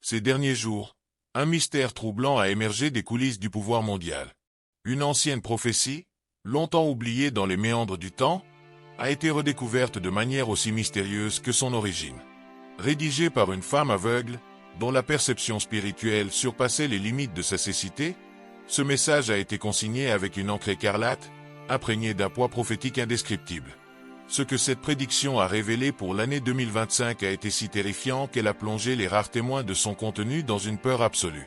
Ces derniers jours, un mystère troublant a émergé des coulisses du pouvoir mondial. Une ancienne prophétie, longtemps oubliée dans les méandres du temps, a été redécouverte de manière aussi mystérieuse que son origine. Rédigée par une femme aveugle, dont la perception spirituelle surpassait les limites de sa cécité, ce message a été consigné avec une encre écarlate, imprégnée d'un poids prophétique indescriptible. Ce que cette prédiction a révélé pour l'année 2025 a été si terrifiant qu'elle a plongé les rares témoins de son contenu dans une peur absolue.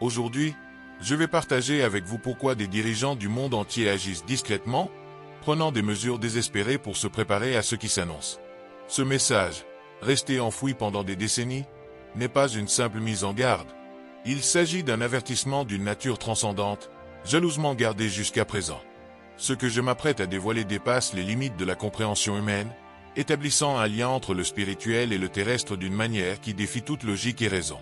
Aujourd'hui, je vais partager avec vous pourquoi des dirigeants du monde entier agissent discrètement, prenant des mesures désespérées pour se préparer à ce qui s'annonce. Ce message, resté enfoui pendant des décennies, n'est pas une simple mise en garde. Il s'agit d'un avertissement d'une nature transcendante, jalousement gardé jusqu'à présent. Ce que je m'apprête à dévoiler dépasse les limites de la compréhension humaine, établissant un lien entre le spirituel et le terrestre d'une manière qui défie toute logique et raison.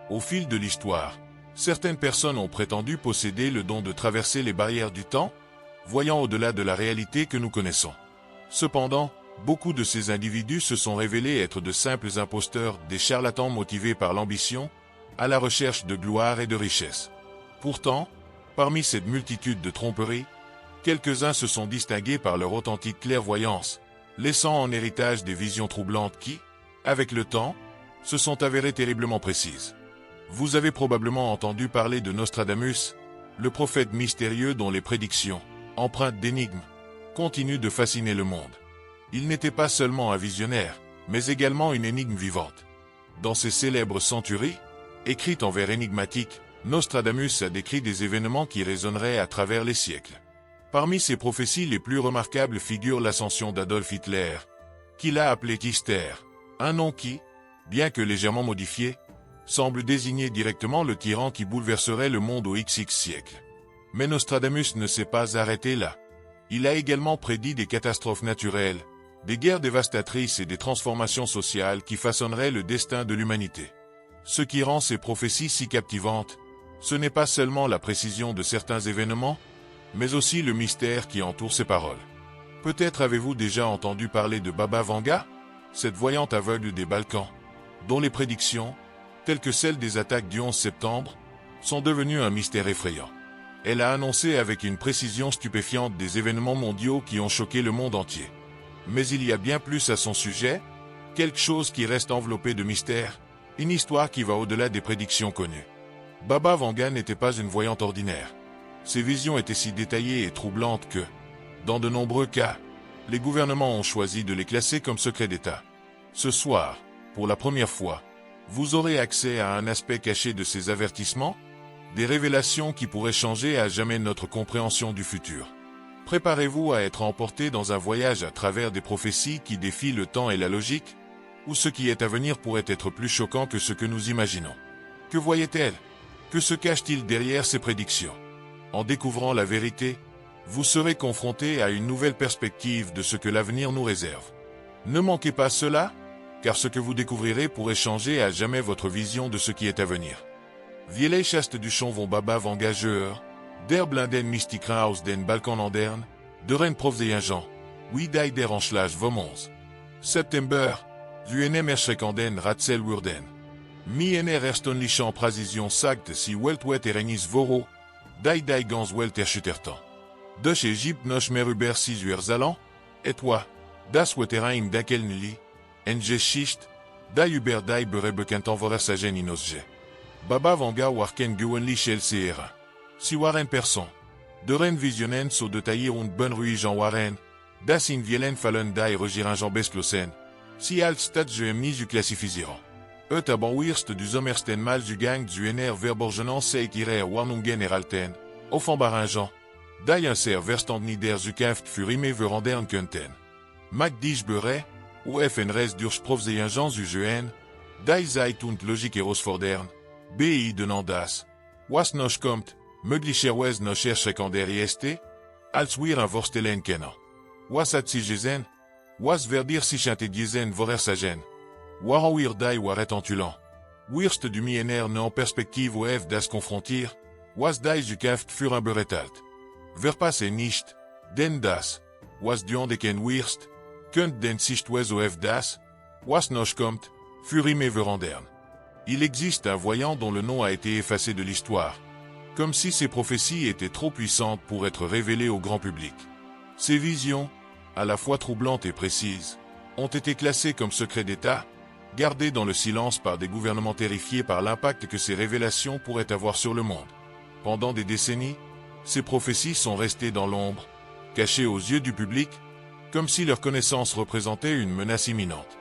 Au fil de l'histoire, certaines personnes ont prétendu posséder le don de traverser les barrières du temps, voyant au-delà de la réalité que nous connaissons. Cependant, beaucoup de ces individus se sont révélés être de simples imposteurs, des charlatans motivés par l'ambition, à la recherche de gloire et de richesse. Pourtant, parmi cette multitude de tromperies, quelques-uns se sont distingués par leur authentique clairvoyance, laissant en héritage des visions troublantes qui, avec le temps, se sont avérées terriblement précises. Vous avez probablement entendu parler de Nostradamus, le prophète mystérieux dont les prédictions, empreintes d'énigmes, continuent de fasciner le monde. Il n'était pas seulement un visionnaire, mais également une énigme vivante. Dans ses célèbres centuries, écrites en vers énigmatiques, Nostradamus a décrit des événements qui résonneraient à travers les siècles. Parmi ses prophéties les plus remarquables figure l'ascension d'Adolf Hitler, qu'il a appelé Kister, un nom qui, bien que légèrement modifié, semble désigner directement le tyran qui bouleverserait le monde au XX siècle. Mais Nostradamus ne s'est pas arrêté là. Il a également prédit des catastrophes naturelles, des guerres dévastatrices et des transformations sociales qui façonneraient le destin de l'humanité. Ce qui rend ces prophéties si captivantes, ce n'est pas seulement la précision de certains événements, mais aussi le mystère qui entoure ces paroles. Peut-être avez-vous déjà entendu parler de Baba Vanga, cette voyante aveugle des Balkans, dont les prédictions, telles que celles des attaques du 11 septembre, sont devenues un mystère effrayant. Elle a annoncé avec une précision stupéfiante des événements mondiaux qui ont choqué le monde entier. Mais il y a bien plus à son sujet, quelque chose qui reste enveloppé de mystère, une histoire qui va au-delà des prédictions connues. Baba Vanga n'était pas une voyante ordinaire. Ses visions étaient si détaillées et troublantes que, dans de nombreux cas, les gouvernements ont choisi de les classer comme secrets d'État. Ce soir, pour la première fois, vous aurez accès à un aspect caché de ces avertissements, des révélations qui pourraient changer à jamais notre compréhension du futur. Préparez-vous à être emporté dans un voyage à travers des prophéties qui défient le temps et la logique, où ce qui est à venir pourrait être plus choquant que ce que nous imaginons. Que voyait-elle? Que se cache-t-il derrière ces prédictions? En découvrant la vérité, vous serez confronté à une nouvelle perspective de ce que l'avenir nous réserve. Ne manquez pas cela, car ce que vous découvrirez pourrait changer à jamais votre vision de ce qui est à venir. Viele chaste du chon vont Baba Vangageur, der blinden mystiker aus den Balkanländern, deren Provzeingen, wie die der Anschlag vom 11. September, du enem erschreckenden Ratzel wurden. Mi ener erstaunlichen Präzision sagt si Weltwet erenis voro, die ganz Welt erschütterten. Durch Egypt noch mehr über sie Ursalan, et toi, das Weteraim dakelnili, en Geschicht, die über die Berebekentan Vorersagen inosge. Baba Vanga warken Gewenli Chelsea. Si waren person. De ren visionen so de taillir und bon ruigen waren, das in vielen fallen die regiringen besklosen. Si alt stat je emnis du classifizieren. Et abon wirst du sommersten mal du gang du ener verborgenan seik irer warnungen eralten, offenbaringen. Die un ser verstand nieder zukaft furime verandern kunten. Mac dich bere, ou en res durch provzeingen ugn, die zeit und logik erosfordern, bi de nandas. Was noch kommt, möglicherweise noch erschreckender ist, als wir ein vorstellen können. Was hat sie gesehen? Was verdir sich hatte diesen vorhersagen? Warum wir die waret entulant? Wirst du millénaire ne en perspective of das confrontir? Was die zukaft furent beretalt? Verpasse nicht, denn das, was du andeken wirst, könnt den Sichtweise of das, was noch kommt, furime verandern. Il existe un voyant dont le nom a été effacé de l'histoire, comme si ses prophéties étaient trop puissantes pour être révélées au grand public. Ces visions, à la fois troublantes et précises, ont été classées comme secrets d'État, gardées dans le silence par des gouvernements terrifiés par l'impact que ces révélations pourraient avoir sur le monde. Pendant des décennies, ces prophéties sont restées dans l'ombre, cachées aux yeux du public, comme si leur connaissance représentait une menace imminente.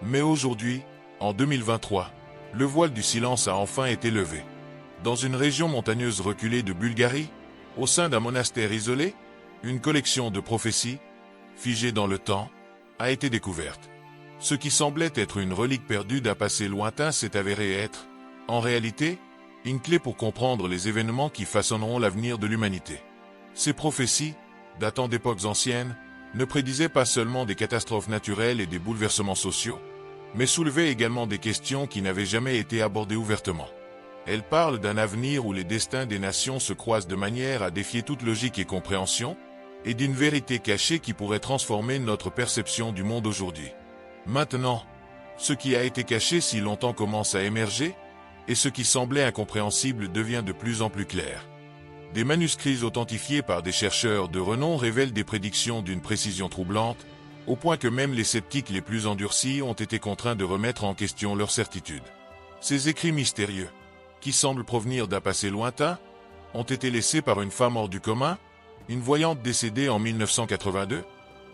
Mais aujourd'hui, en 2023, le voile du silence a enfin été levé. Dans une région montagneuse reculée de Bulgarie, au sein d'un monastère isolé, une collection de prophéties, figée dans le temps, a été découverte. Ce qui semblait être une relique perdue d'un passé lointain s'est avéré être, en réalité, une clé pour comprendre les événements qui façonneront l'avenir de l'humanité. Ces prophéties, datant d'époques anciennes, ne prédisaient pas seulement des catastrophes naturelles et des bouleversements sociaux, mais soulevaient également des questions qui n'avaient jamais été abordées ouvertement. Elles parlent d'un avenir où les destins des nations se croisent de manière à défier toute logique et compréhension, et d'une vérité cachée qui pourrait transformer notre perception du monde aujourd'hui. Maintenant, ce qui a été caché si longtemps commence à émerger, et ce qui semblait incompréhensible devient de plus en plus clair. Des manuscrits authentifiés par des chercheurs de renom révèlent des prédictions d'une précision troublante, au point que même les sceptiques les plus endurcis ont été contraints de remettre en question leurs certitudes. Ces écrits mystérieux, qui semblent provenir d'un passé lointain, ont été laissés par une femme hors du commun, une voyante décédée en 1982,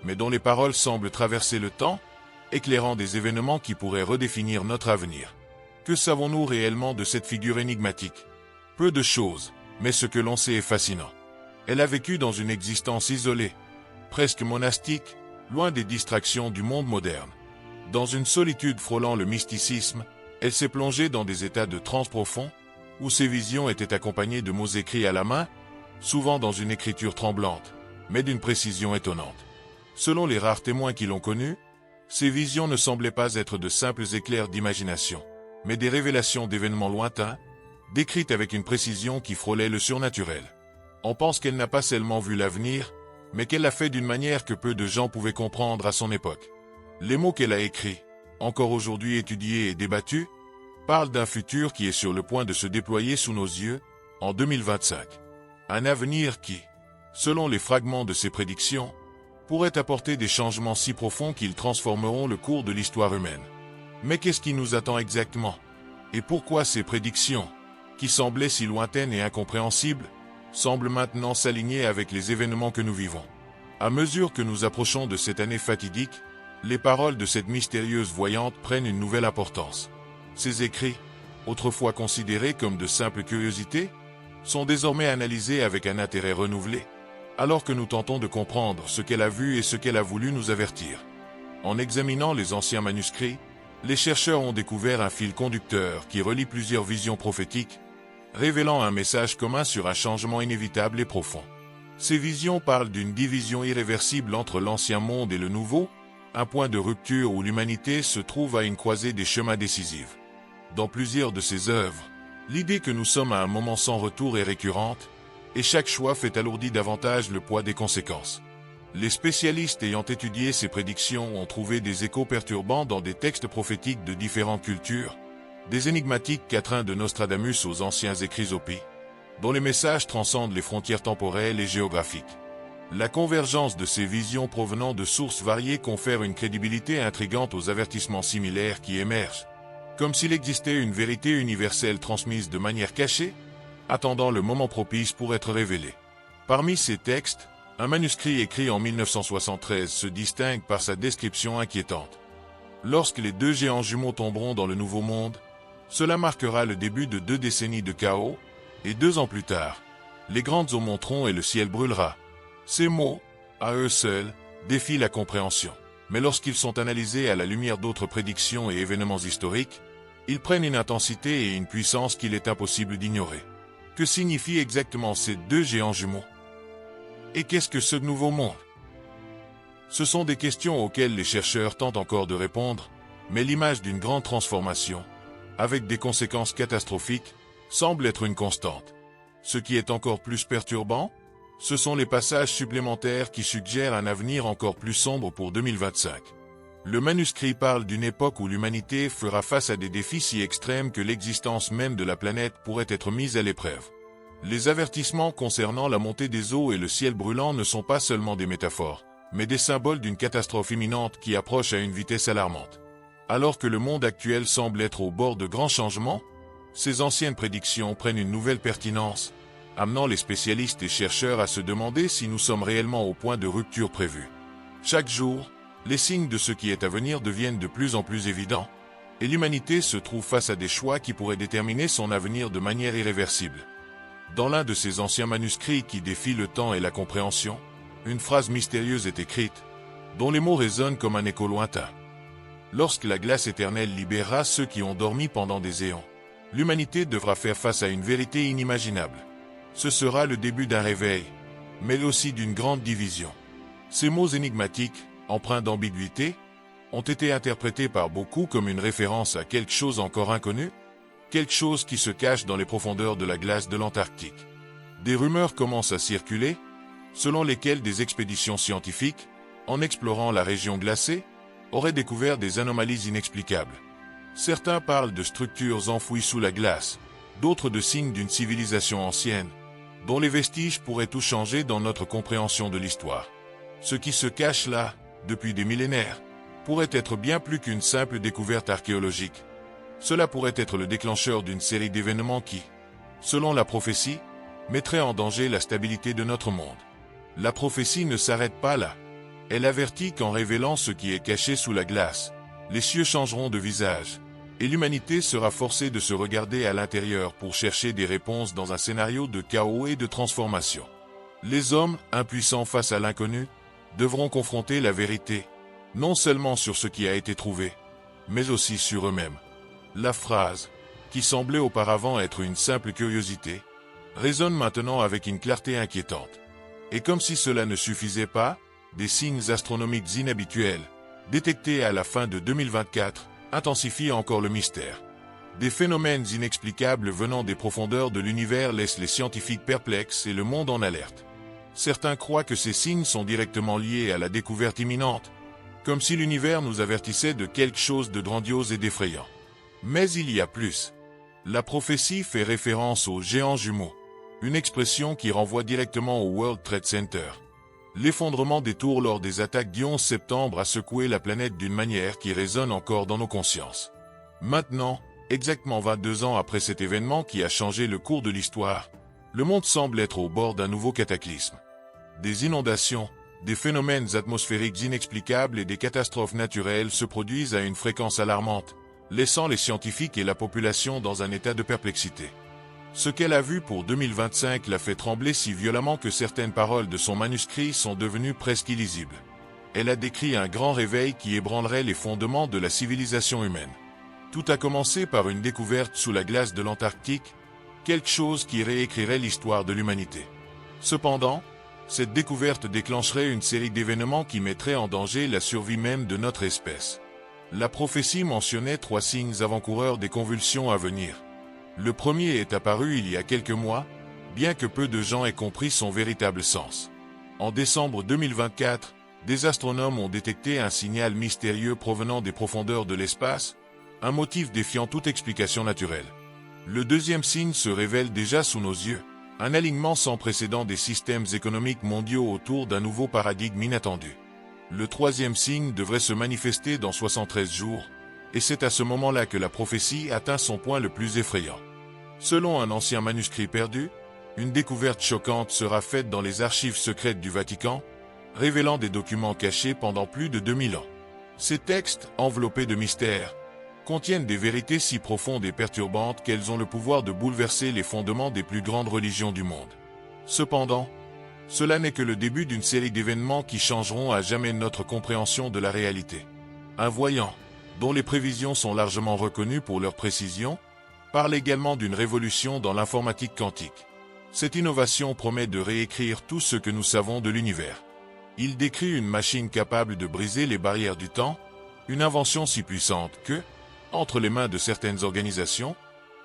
mais dont les paroles semblent traverser le temps, éclairant des événements qui pourraient redéfinir notre avenir. Que savons-nous réellement de cette figure énigmatique? Peu de choses, mais ce que l'on sait est fascinant. Elle a vécu dans une existence isolée, presque monastique, loin des distractions du monde moderne. Dans une solitude frôlant le mysticisme, elle s'est plongée dans des états de transe profond, où ses visions étaient accompagnées de mots écrits à la main, souvent dans une écriture tremblante, mais d'une précision étonnante. Selon les rares témoins qui l'ont connue, ces visions ne semblaient pas être de simples éclairs d'imagination, mais des révélations d'événements lointains, décrites avec une précision qui frôlait le surnaturel. On pense qu'elle n'a pas seulement vu l'avenir, mais qu'elle l'a fait d'une manière que peu de gens pouvaient comprendre à son époque. Les mots qu'elle a écrits, encore aujourd'hui étudiés et débattus, parlent d'un futur qui est sur le point de se déployer sous nos yeux, en 2025. Un avenir qui, selon les fragments de ses prédictions, pourrait apporter des changements si profonds qu'ils transformeront le cours de l'histoire humaine. Mais qu'est-ce qui nous attend exactement? Et pourquoi ces prédictions, qui semblaient si lointaines et incompréhensibles, semblent maintenant s'aligner avec les événements que nous vivons? À mesure que nous approchons de cette année fatidique, les paroles de cette mystérieuse voyante prennent une nouvelle importance. Ces écrits, autrefois considérés comme de simples curiosités, sont désormais analysés avec un intérêt renouvelé, alors que nous tentons de comprendre ce qu'elle a vu et ce qu'elle a voulu nous avertir. En examinant les anciens manuscrits, les chercheurs ont découvert un fil conducteur qui relie plusieurs visions prophétiques, révélant un message commun sur un changement inévitable et profond. Ces visions parlent d'une division irréversible entre l'ancien monde et le nouveau, un point de rupture où l'humanité se trouve à une croisée des chemins décisifs. Dans plusieurs de ses œuvres, l'idée que nous sommes à un moment sans retour est récurrente, et chaque choix fait alourdir davantage le poids des conséquences. Les spécialistes ayant étudié ces prédictions ont trouvé des échos perturbants dans des textes prophétiques de différentes cultures, des énigmatiques quatrains de Nostradamus aux anciens écrits Hopi, dont les messages transcendent les frontières temporelles et géographiques. La convergence de ces visions provenant de sources variées confère une crédibilité intrigante aux avertissements similaires qui émergent, comme s'il existait une vérité universelle transmise de manière cachée, attendant le moment propice pour être révélée. Parmi ces textes, un manuscrit écrit en 1973 se distingue par sa description inquiétante. Lorsque les deux géants jumeaux tomberont dans le Nouveau Monde, cela marquera le début de 2 décennies de chaos, et 2 ans plus tard, les grandes eaux monteront et le ciel brûlera. Ces mots, à eux seuls, défient la compréhension. Mais lorsqu'ils sont analysés à la lumière d'autres prédictions et événements historiques, ils prennent une intensité et une puissance qu'il est impossible d'ignorer. Que signifient exactement ces 2 géants jumeaux? Et qu'est-ce que ce nouveau monde? Ce sont des questions auxquelles les chercheurs tentent encore de répondre, mais l'image d'une grande transformation, avec des conséquences catastrophiques, semble être une constante. Ce qui est encore plus perturbant, ce sont les passages supplémentaires qui suggèrent un avenir encore plus sombre pour 2025. Le manuscrit parle d'une époque où l'humanité fera face à des défis si extrêmes que l'existence même de la planète pourrait être mise à l'épreuve. Les avertissements concernant la montée des eaux et le ciel brûlant ne sont pas seulement des métaphores, mais des symboles d'une catastrophe imminente qui approche à une vitesse alarmante. Alors que le monde actuel semble être au bord de grands changements, ces anciennes prédictions prennent une nouvelle pertinence, amenant les spécialistes et chercheurs à se demander si nous sommes réellement au point de rupture prévue. Chaque jour, les signes de ce qui est à venir deviennent de plus en plus évidents, et l'humanité se trouve face à des choix qui pourraient déterminer son avenir de manière irréversible. Dans l'un de ces anciens manuscrits qui défient le temps et la compréhension, une phrase mystérieuse est écrite, dont les mots résonnent comme un écho lointain. Lorsque la glace éternelle libérera ceux qui ont dormi pendant des éons, l'humanité devra faire face à une vérité inimaginable. Ce sera le début d'un réveil, mais aussi d'une grande division. Ces mots énigmatiques, empreints d'ambiguïté, ont été interprétés par beaucoup comme une référence à quelque chose encore inconnu, quelque chose qui se cache dans les profondeurs de la glace de l'Antarctique. Des rumeurs commencent à circuler, selon lesquelles des expéditions scientifiques, en explorant la région glacée, auraient découvert des anomalies inexplicables. Certains parlent de structures enfouies sous la glace, d'autres de signes d'une civilisation ancienne, dont les vestiges pourraient tout changer dans notre compréhension de l'histoire. Ce qui se cache là, depuis des millénaires, pourrait être bien plus qu'une simple découverte archéologique. Cela pourrait être le déclencheur d'une série d'événements qui, selon la prophétie, mettrait en danger la stabilité de notre monde. La prophétie ne s'arrête pas là. Elle avertit qu'en révélant ce qui est caché sous la glace, les cieux changeront de visage, et l'humanité sera forcée de se regarder à l'intérieur pour chercher des réponses dans un scénario de chaos et de transformation. Les hommes, impuissants face à l'inconnu, devront confronter la vérité, non seulement sur ce qui a été trouvé, mais aussi sur eux-mêmes. La phrase, qui semblait auparavant être une simple curiosité, résonne maintenant avec une clarté inquiétante. Et comme si cela ne suffisait pas, des signes astronomiques inhabituels, détectés à la fin de 2024, intensifient encore le mystère. Des phénomènes inexplicables venant des profondeurs de l'univers laissent les scientifiques perplexes et le monde en alerte. Certains croient que ces signes sont directement liés à la découverte imminente, comme si l'univers nous avertissait de quelque chose de grandiose et d'effrayant. Mais il y a plus. La prophétie fait référence aux géants jumeaux, une expression qui renvoie directement au World Trade Center. L'effondrement des tours lors des attaques du 11 septembre a secoué la planète d'une manière qui résonne encore dans nos consciences. Maintenant, exactement 22 ans après cet événement qui a changé le cours de l'histoire, le monde semble être au bord d'un nouveau cataclysme. Des inondations, des phénomènes atmosphériques inexplicables et des catastrophes naturelles se produisent à une fréquence alarmante, laissant les scientifiques et la population dans un état de perplexité. Ce qu'elle a vu pour 2025 l'a fait trembler si violemment que certaines paroles de son manuscrit sont devenues presque illisibles. Elle a décrit un grand réveil qui ébranlerait les fondements de la civilisation humaine. Tout a commencé par une découverte sous la glace de l'Antarctique, quelque chose qui réécrirait l'histoire de l'humanité. Cependant, cette découverte déclencherait une série d'événements qui mettraient en danger la survie même de notre espèce. La prophétie mentionnait 3 signes avant-coureurs des convulsions à venir. Le premier est apparu il y a quelques mois, bien que peu de gens aient compris son véritable sens. En décembre 2024, des astronomes ont détecté un signal mystérieux provenant des profondeurs de l'espace, un motif défiant toute explication naturelle. Le deuxième signe se révèle déjà sous nos yeux, un alignement sans précédent des systèmes économiques mondiaux autour d'un nouveau paradigme inattendu. Le troisième signe devrait se manifester dans 73 jours, et c'est à ce moment-là que la prophétie atteint son point le plus effrayant. Selon un ancien manuscrit perdu, une découverte choquante sera faite dans les archives secrètes du Vatican, révélant des documents cachés pendant plus de 2000 ans. Ces textes, enveloppés de mystères, contiennent des vérités si profondes et perturbantes qu'elles ont le pouvoir de bouleverser les fondements des plus grandes religions du monde. Cependant, cela n'est que le début d'une série d'événements qui changeront à jamais notre compréhension de la réalité. Un voyant, dont les prévisions sont largement reconnues pour leur précision, parle également d'une révolution dans l'informatique quantique. Cette innovation promet de réécrire tout ce que nous savons de l'univers. Il décrit une machine capable de briser les barrières du temps, une invention si puissante que, entre les mains de certaines organisations,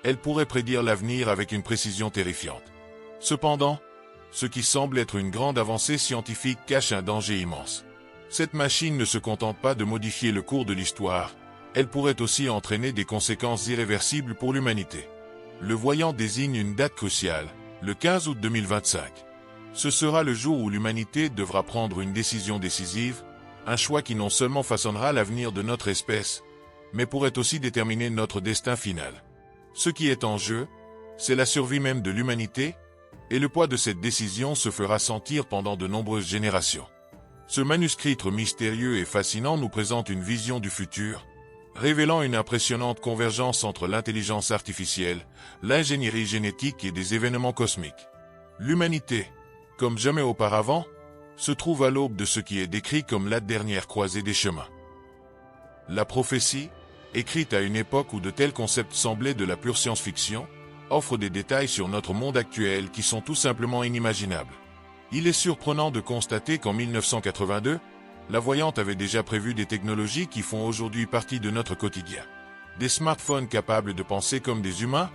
elle pourrait prédire l'avenir avec une précision terrifiante. Cependant, ce qui semble être une grande avancée scientifique cache un danger immense. Cette machine ne se contente pas de modifier le cours de l'histoire, elle pourrait aussi entraîner des conséquences irréversibles pour l'humanité. Le voyant désigne une date cruciale, le 15 août 2025. Ce sera le jour où l'humanité devra prendre une décision décisive, un choix qui non seulement façonnera l'avenir de notre espèce, mais pourrait aussi déterminer notre destin final. Ce qui est en jeu, c'est la survie même de l'humanité, et le poids de cette décision se fera sentir pendant de nombreuses générations. Ce manuscrit mystérieux et fascinant nous présente une vision du futur, révélant une impressionnante convergence entre l'intelligence artificielle, l'ingénierie génétique et des événements cosmiques. L'humanité, comme jamais auparavant, se trouve à l'aube de ce qui est décrit comme la dernière croisée des chemins. La prophétie, écrite à une époque où de tels concepts semblaient de la pure science-fiction, offre des détails sur notre monde actuel qui sont tout simplement inimaginables. Il est surprenant de constater qu'en 1982, la voyante avait déjà prévu des technologies qui font aujourd'hui partie de notre quotidien. Des smartphones capables de penser comme des humains,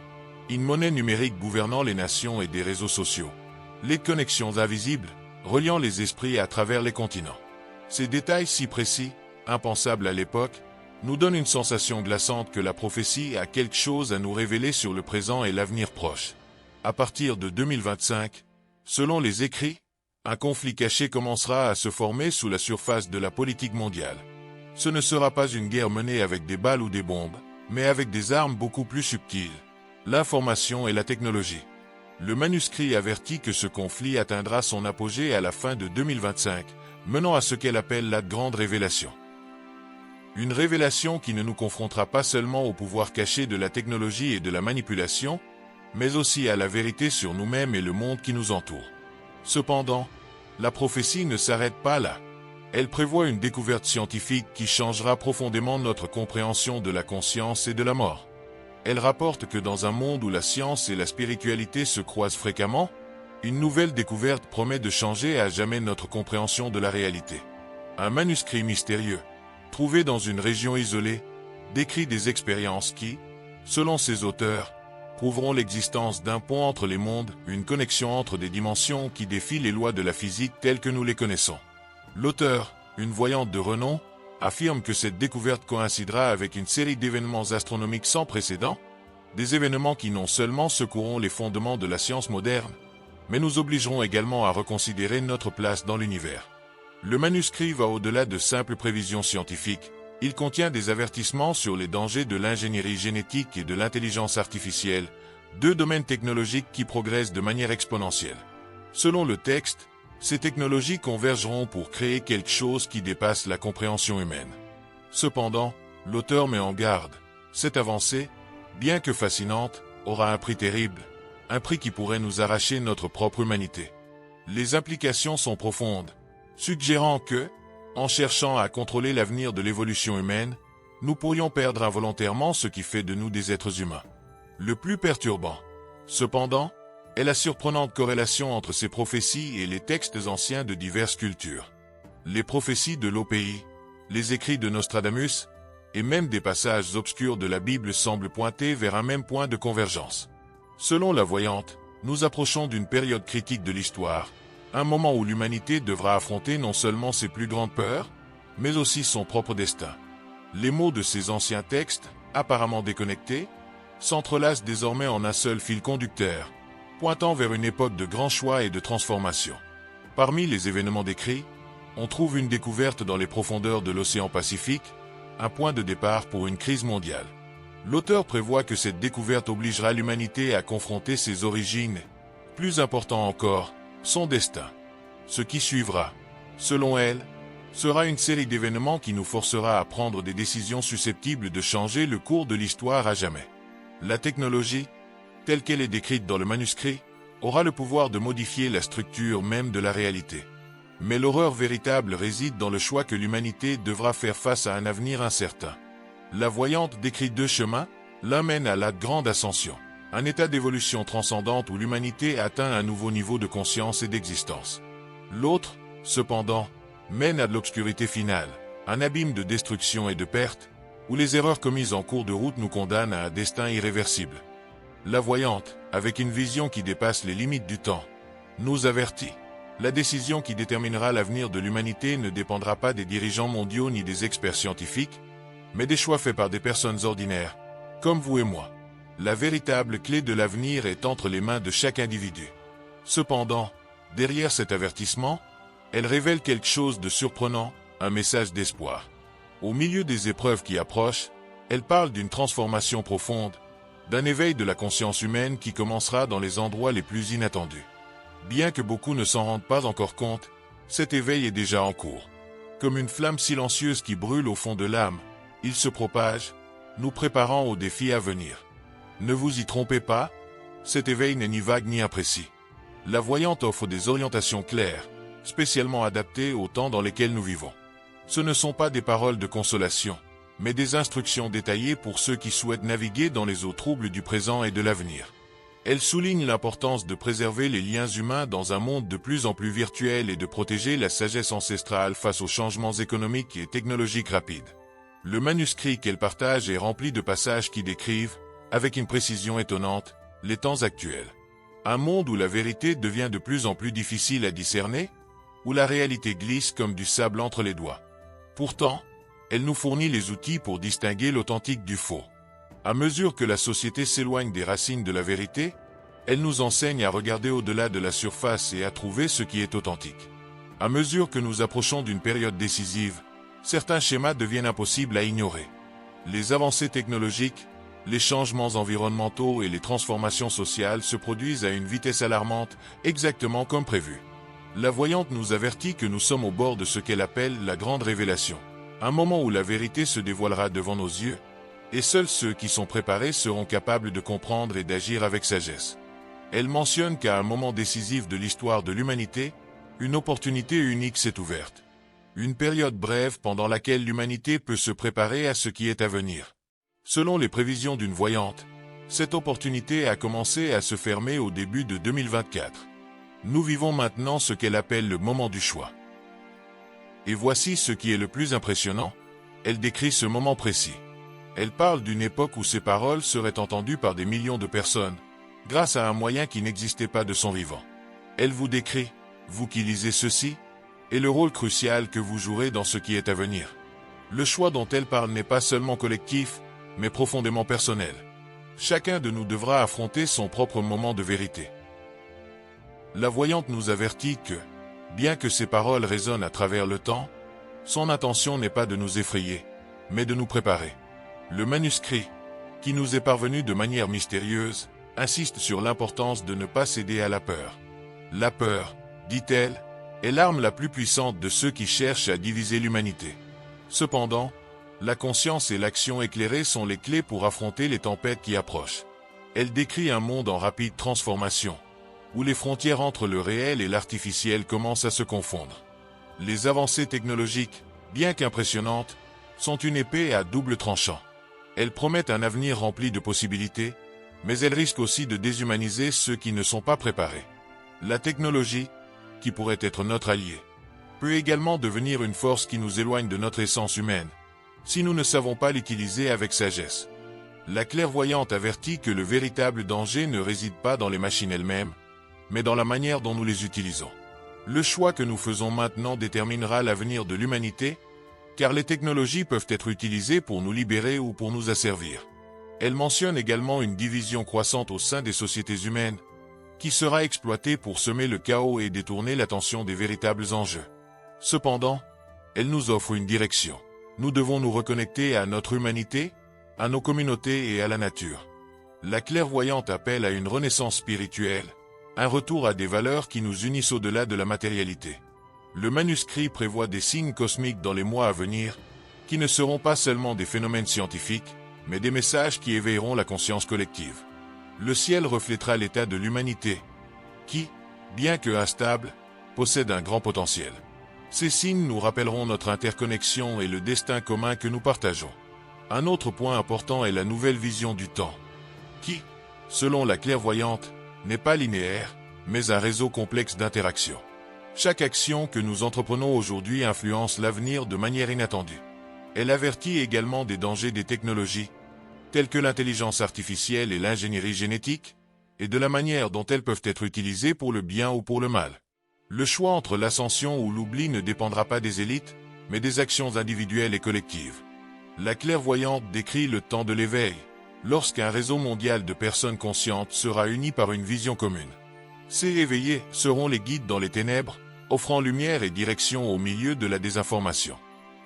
une monnaie numérique gouvernant les nations et des réseaux sociaux. Les connexions invisibles, reliant les esprits à travers les continents. Ces détails si précis, impensables à l'époque, nous donnent une sensation glaçante que la prophétie a quelque chose à nous révéler sur le présent et l'avenir proche. À partir de 2025, selon les écrits, un conflit caché commencera à se former sous la surface de la politique mondiale. Ce ne sera pas une guerre menée avec des balles ou des bombes, mais avec des armes beaucoup plus subtiles, l'information et la technologie. Le manuscrit avertit que ce conflit atteindra son apogée à la fin de 2025, menant à ce qu'elle appelle la grande révélation. Une révélation qui ne nous confrontera pas seulement au pouvoir caché de la technologie et de la manipulation, mais aussi à la vérité sur nous-mêmes et le monde qui nous entoure. Cependant, la prophétie ne s'arrête pas là. Elle prévoit une découverte scientifique qui changera profondément notre compréhension de la conscience et de la mort. Elle rapporte que dans un monde où la science et la spiritualité se croisent fréquemment, une nouvelle découverte promet de changer à jamais notre compréhension de la réalité. Un manuscrit mystérieux, trouvé dans une région isolée, décrit des expériences qui, selon ses auteurs, prouveront l'existence d'un pont entre les mondes, une connexion entre des dimensions qui défient les lois de la physique telles que nous les connaissons. L'auteur, une voyante de renom, affirme que cette découverte coïncidera avec une série d'événements astronomiques sans précédent, des événements qui non seulement secourront les fondements de la science moderne, mais nous obligeront également à reconsidérer notre place dans l'univers. Le manuscrit va au-delà de simples prévisions scientifiques. Il contient des avertissements sur les dangers de l'ingénierie génétique et de l'intelligence artificielle, deux domaines technologiques qui progressent de manière exponentielle. Selon le texte, ces technologies convergeront pour créer quelque chose qui dépasse la compréhension humaine. Cependant, l'auteur met en garde, cette avancée, bien que fascinante, aura un prix terrible, un prix qui pourrait nous arracher notre propre humanité. Les implications sont profondes, suggérant que, en cherchant à contrôler l'avenir de l'évolution humaine, nous pourrions perdre involontairement ce qui fait de nous des êtres humains. Le plus perturbant, cependant, est la surprenante corrélation entre ces prophéties et les textes anciens de diverses cultures. Les prophéties de l'OPI, les écrits de Nostradamus, et même des passages obscurs de la Bible semblent pointer vers un même point de convergence. Selon la voyante, nous approchons d'une période critique de l'histoire, un moment où l'humanité devra affronter non seulement ses plus grandes peurs, mais aussi son propre destin. Les mots de ces anciens textes, apparemment déconnectés, s'entrelacent désormais en un seul fil conducteur, pointant vers une époque de grands choix et de transformation. Parmi les événements décrits, on trouve une découverte dans les profondeurs de l'océan Pacifique, un point de départ pour une crise mondiale. L'auteur prévoit que cette découverte obligera l'humanité à confronter ses origines, plus important encore, son destin. Ce qui suivra, selon elle, sera une série d'événements qui nous forcera à prendre des décisions susceptibles de changer le cours de l'histoire à jamais. La technologie, telle qu'elle est décrite dans le manuscrit, aura le pouvoir de modifier la structure même de la réalité. Mais l'horreur véritable réside dans le choix que l'humanité devra faire face à un avenir incertain. La voyante décrit deux chemins, l'un mène à la grande ascension, un état d'évolution transcendante où l'humanité atteint un nouveau niveau de conscience et d'existence. L'autre, cependant, mène à de l'obscurité finale, un abîme de destruction et de perte, où les erreurs commises en cours de route nous condamnent à un destin irréversible. La voyante, avec une vision qui dépasse les limites du temps, nous avertit. La décision qui déterminera l'avenir de l'humanité ne dépendra pas des dirigeants mondiaux ni des experts scientifiques, mais des choix faits par des personnes ordinaires, comme vous et moi. La véritable clé de l'avenir est entre les mains de chaque individu. Cependant, derrière cet avertissement, elle révèle quelque chose de surprenant, un message d'espoir. Au milieu des épreuves qui approchent, elle parle d'une transformation profonde, d'un éveil de la conscience humaine qui commencera dans les endroits les plus inattendus. Bien que beaucoup ne s'en rendent pas encore compte, cet éveil est déjà en cours. Comme une flamme silencieuse qui brûle au fond de l'âme, il se propage, nous préparant aux défis à venir. Ne vous y trompez pas, cet éveil n'est ni vague ni imprécis. La voyante offre des orientations claires, spécialement adaptées aux temps dans lesquels nous vivons. Ce ne sont pas des paroles de consolation, mais des instructions détaillées pour ceux qui souhaitent naviguer dans les eaux troubles du présent et de l'avenir. Elle souligne l'importance de préserver les liens humains dans un monde de plus en plus virtuel et de protéger la sagesse ancestrale face aux changements économiques et technologiques rapides. Le manuscrit qu'elle partage est rempli de passages qui décrivent, avec une précision étonnante, les temps actuels. Un monde où la vérité devient de plus en plus difficile à discerner, où la réalité glisse comme du sable entre les doigts. Pourtant, elle nous fournit les outils pour distinguer l'authentique du faux. À mesure que la société s'éloigne des racines de la vérité, elle nous enseigne à regarder au-delà de la surface et à trouver ce qui est authentique. À mesure que nous approchons d'une période décisive, certains schémas deviennent impossibles à ignorer. Les avancées technologiques, les changements environnementaux et les transformations sociales se produisent à une vitesse alarmante, exactement comme prévu. La voyante nous avertit que nous sommes au bord de ce qu'elle appelle la grande révélation. Un moment où la vérité se dévoilera devant nos yeux, et seuls ceux qui sont préparés seront capables de comprendre et d'agir avec sagesse. Elle mentionne qu'à un moment décisif de l'histoire de l'humanité, une opportunité unique s'est ouverte. Une période brève pendant laquelle l'humanité peut se préparer à ce qui est à venir. Selon les prévisions d'une voyante, cette opportunité a commencé à se fermer au début de 2024. Nous vivons maintenant ce qu'elle appelle le moment du choix. Et voici ce qui est le plus impressionnant, elle décrit ce moment précis. Elle parle d'une époque où ses paroles seraient entendues par des millions de personnes, grâce à un moyen qui n'existait pas de son vivant. Elle vous décrit, vous qui lisez ceci, et le rôle crucial que vous jouerez dans ce qui est à venir. Le choix dont elle parle n'est pas seulement collectif, mais profondément personnel. Chacun de nous devra affronter son propre moment de vérité. La voyante nous avertit que, bien que ses paroles résonnent à travers le temps, son intention n'est pas de nous effrayer, mais de nous préparer. Le manuscrit, qui nous est parvenu de manière mystérieuse, insiste sur l'importance de ne pas céder à la peur. La peur, dit-elle, est l'arme la plus puissante de ceux qui cherchent à diviser l'humanité. Cependant, la conscience et l'action éclairée sont les clés pour affronter les tempêtes qui approchent. Elle décrit un monde en rapide transformation, où les frontières entre le réel et l'artificiel commencent à se confondre. Les avancées technologiques, bien qu'impressionnantes, sont une épée à double tranchant. Elles promettent un avenir rempli de possibilités, mais elles risquent aussi de déshumaniser ceux qui ne sont pas préparés. La technologie, qui pourrait être notre allié, peut également devenir une force qui nous éloigne de notre essence humaine, si nous ne savons pas l'utiliser avec sagesse. La clairvoyante avertit que le véritable danger ne réside pas dans les machines elles-mêmes, mais dans la manière dont nous les utilisons. Le choix que nous faisons maintenant déterminera l'avenir de l'humanité, car les technologies peuvent être utilisées pour nous libérer ou pour nous asservir. Elle mentionne également une division croissante au sein des sociétés humaines, qui sera exploitée pour semer le chaos et détourner l'attention des véritables enjeux. Cependant, elle nous offre une direction. Nous devons nous reconnecter à notre humanité, à nos communautés et à la nature. La clairvoyante appelle à une renaissance spirituelle, un retour à des valeurs qui nous unissent au-delà de la matérialité. Le manuscrit prévoit des signes cosmiques dans les mois à venir, qui ne seront pas seulement des phénomènes scientifiques, mais des messages qui éveilleront la conscience collective. Le ciel reflètera l'état de l'humanité, qui, bien que instable, possède un grand potentiel. Ces signes nous rappelleront notre interconnexion et le destin commun que nous partageons. Un autre point important est la nouvelle vision du temps, qui, selon la clairvoyante, n'est pas linéaire, mais un réseau complexe d'interactions. Chaque action que nous entreprenons aujourd'hui influence l'avenir de manière inattendue. Elle avertit également des dangers des technologies, telles que l'intelligence artificielle et l'ingénierie génétique, et de la manière dont elles peuvent être utilisées pour le bien ou pour le mal. Le choix entre l'ascension ou l'oubli ne dépendra pas des élites, mais des actions individuelles et collectives. La clairvoyante décrit le temps de l'éveil, lorsqu'un réseau mondial de personnes conscientes sera uni par une vision commune. Ces éveillés seront les guides dans les ténèbres, offrant lumière et direction au milieu de la désinformation.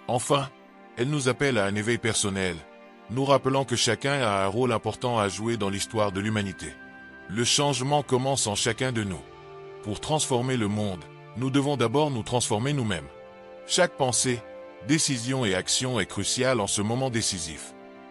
Enfin, elle nous appelle à un éveil personnel, nous rappelant que chacun a un rôle important à jouer dans l'histoire de l'humanité. Le changement commence en chacun de nous. Pour transformer le monde, nous devons d'abord nous transformer nous-mêmes. Chaque pensée, décision et action est cruciale en ce moment décisif.